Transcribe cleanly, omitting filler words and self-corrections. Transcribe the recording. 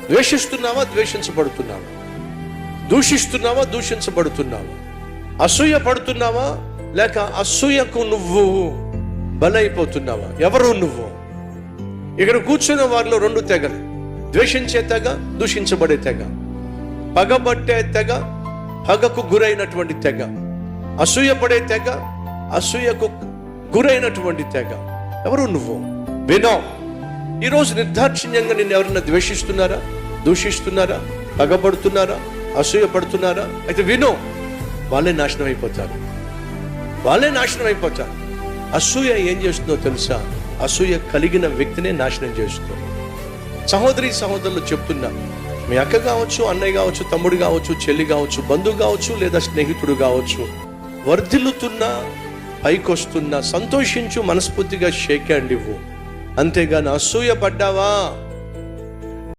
ద్వేషిస్తున్నావా, ద్వేషించబడుతున్నావా? దూషిస్తున్నావా, దూషించబడుతున్నావా? అసూయ పడుతున్నావా, లేక అసూయకు నువ్వు బలైపోతున్నావా? ఎవరు నువ్వు? ఇక్కడ కూర్చున్న వారిలో రెండు తెగలు: ద్వేషించే తెగ, దూషించబడే తెగ, పగబట్టే తెగ, పగకు గురైనటువంటి తెగ, అసూయపడే తెగ, అసూయకు గురైనటువంటి తెగ. ఎవరు నువ్వు? వినో, ఈరోజు నిర్దాక్షిణ్యంగా నిన్ను ఎవరైనా ద్వేషిస్తున్నారా, దూషిస్తున్నారా, పగబడుతున్నారా, అసూయ పడుతున్నారా? అయితే వినో, వాళ్ళే నాశనం అయిపోతారు. వాళ్ళే నాశనం అయిపోతారు. అసూయ ఏం చేస్తుందో తెలుసా? అసూయ కలిగిన వ్యక్తినే నాశనం చేస్తుంది. సహోదరి సహోదరులు చెప్తున్నా, మీ అక్క కావచ్చు, అన్నయ్య కావచ్చు, తమ్ముడు కావచ్చు, చెల్లి కావచ్చు, బంధువు కావచ్చు, లేదా స్నేహితుడు కావచ్చు, వర్ధిల్లుతున్నా, పైకొస్తున్నా సంతోషించు, మనస్ఫూర్తిగా షేక్ హ్యాండ్ ఇవ్వు. అంతేగాని అసూయ పడ్డావా,